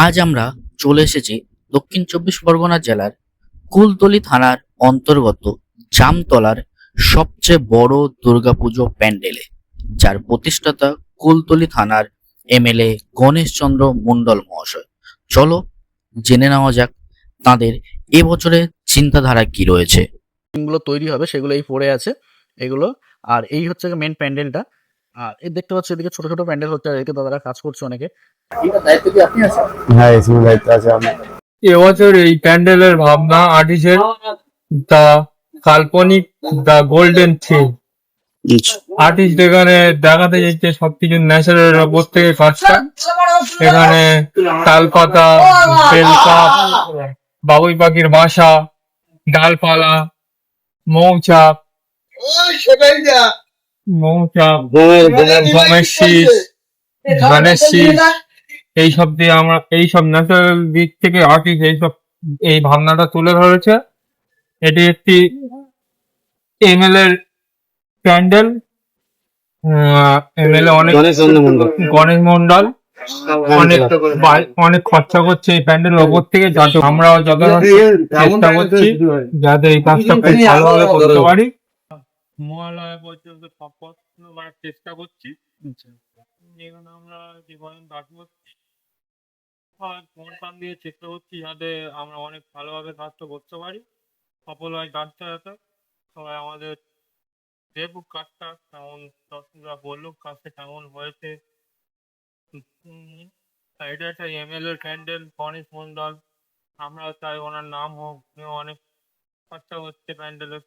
আজ আমরা চলে এসেছি দক্ষিণ চব্বিশ পরগনা জেলার কুলতলি থানার অন্তর্গত জামতলার সবচেয়ে বড় দুর্গাপুজো প্যান্ডেলে, যার প্রতিষ্ঠাতা কুলতলি থানার এমএলএ গণেশচন্দ্র মণ্ডল মহাশয়। চলো জেনে নেওয়া যাক তাদের এবছরের চিন্তাধারা কি রয়েছে। গুলো তৈরি হবে সেগুলো এই পড়ে আছে এগুলো। আর এই হচ্ছে মেন প্যান্ডেলটা। আর এই দেখতে পাচ্ছ এদিকে ছোট ছোট প্যান্ডেল হচ্ছে, আর এদিকে দাদারা কাজ করছে অনেকে। দায়িত্ব কি আপনি আছেন? হ্যাঁ, এই সময় দায়িত্ব আছে আমার। এবছর এই প্যান্ডেলের ভাবনা আর্টিস্টের দ্য কাল্পনিক দ্য গোল্ডেন থিম। আর্টিস্ট এখানে দেখাতে চাইছে সবকিছু ন্যাচারাল উপর থেকে কাজটা। এখানে তালপাতা, বেলপাত, বাবুই পাখির বাসা, ডালপালা, মৌচাক, গমের শীষ, ধানের শীষ, এইসব দিয়ে আমরা এইসব ন্যাচারাল দিক থেকে আর্টিস্ট এই ভাবনাটা তুলে ধরেছে। এটি একটি এমএলএ প্যান্ডেল। এমএলএ গণেশ মন্ডল অনেক খরচা করছে এই প্যান্ডেল ওপর থেকে, যাতে আমরাও যথাযথ চেষ্টা করছি যাতে এই কাজটা খুব ভালোভাবে করতে পারি। মহালয়া পর্যন্ত সব চেষ্টা করছি। এখানে আমরা জীবন কাটবো মন দিয়ে চেষ্টা করছি যাতে আমরা অনেক ভালোভাবে কাজটা করতে পারি, সফল হয় কাজটা। যাতে সবাই আমাদের দেখুক কাজটা কেমন, দর্শকরা বলুক কাজটা কেমন হয়েছে। এটা একটা এমএলএ প্যান্ডেল গণেশ মন্ডল, আমরা চাই ওনার নাম হোক। অনেক খরচা হচ্ছে প্যান্ডেলের।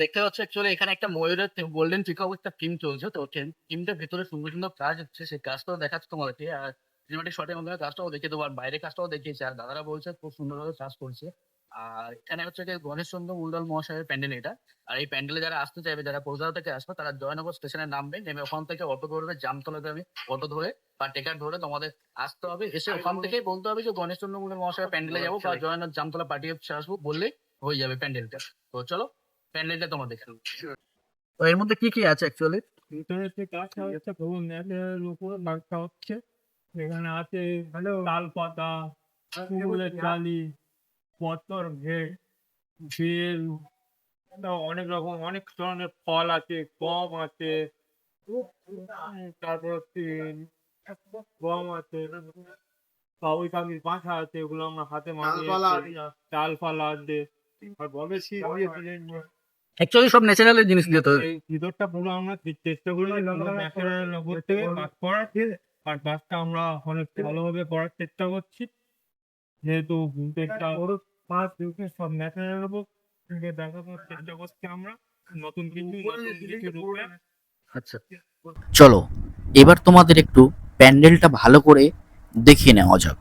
দেখতে পাচ্ছ অ্যাকচুয়ালি এখানে একটা ময়ূরের গোল্ডেন পিকক একটা থিম চলছে। তো থিমটার ভিতরে সুন্দর সুন্দর কাজ হচ্ছে, সেই কাজটাও দেখাচ্ছে তোমাদেরকে। আর সিনেমাটিক শর্টের মাধ্যমে কাজটাও দেখিয়ে দেবো, আর বাইরের কাজটাও দেখিয়েছে। আর দাদারা বলছে খুব সুন্দরভাবে কাজ করছে। আর এখানে হচ্ছে যে গণেশচন্দ্র মণ্ডল মহাশয়ের প্যান্ডেল এটা। আর এই প্যান্ডেলে যারা আসতে চাইবে, যারা কলকাতা থেকে আসবে, তারা জয়নগর স্টেশনে নামবে, নেমে ওখান থেকে অটো ধরবে, জামতলা যাবে অটো ধরে বা টেকার ধরে তোমাদের আসতে হবে। এসে ওখান থেকেই বলতে হবে যে গণেশচন্দ্র মণ্ডল মহাশয়ের প্যান্ডেলে যাবো বা জয়নগর জামতলা পার্টি অফিসে আসবো, বললেই হয়ে যাবে প্যান্ডেলটা। তো চলো প্যান্ডেলটা তোমার দেখে নেবো। তো এর মধ্যে কি কি আছে অ্যাকচুয়ালি? ভিতরে যে কাজটা হচ্ছে পুরো ন্যাচারাল উপর কাজটা হচ্ছে। এখানে আছে তাল পাতা, ফুলের ডালি, পতর ঘের, বেল, অনেক রকম অনেক ধরনের ফল আছে, গম আছে, তারপর হচ্ছে গম আছে, বাবুই পাখির বাসা আছে, এগুলো আমরা হাতে মারিয়ে, ডালপালা আছে, আর গমের শীষ দিয়ে অ্যাকচুয়ালি সব ন্যাচারাল জিনিস দিয়ে তো এই ভিতরটা পুরো আমরা চেষ্টা করি ন্যাচারাল উপর থেকে কাজ করার। আর কাজটা আমরা অনেক ভালোভাবে করার চেষ্টা করছি, যেহেতু পাঁচ দিকে সব ন্যাচারাল উপর থেকে দেখানোর চেষ্টা করছি আমরা নতুন কিছু রূপে। আচ্ছা, চলো এবার তোমাদের একটু প্যান্ডেলটা ভালো করে দেখিয়ে নেওয়া যাক।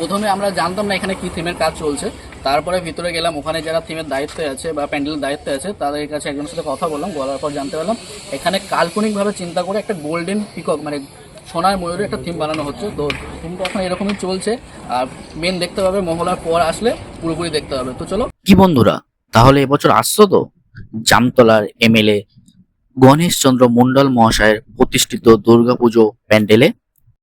প্রথমে আমরা জানতাম না এখানে কি থিমের কাজ চলছে, তারপরে ভিতরে গেলাম, ওখানে যারা থিমের দায়িত্বে আছে বা প্যান্ডেলের দায়িত্বে আছে তাদের কাছে একজনের সাথে কথা বললাম। বলার পর জানতে পারলাম এখানে কাল্পনিকভাবে চিন্তা করে একটা গোল্ডেন পিকক মানে সোনার ময়ূরের একটা থিম বানানো হচ্ছে। তো থিমটা এখন এরকমই চলছে, আর মেন দেখতে পাবে মহলার পর আসলে পুরোপুরি দেখতে হবে। তো চলো কি বন্ধুরা, তাহলে এবছর আসছো তো জামতলার এমএলএ গণেশচন্দ্র মণ্ডল মহাশয়ের প্রতিষ্ঠিত দুর্গাপুজো প্যান্ডেলে।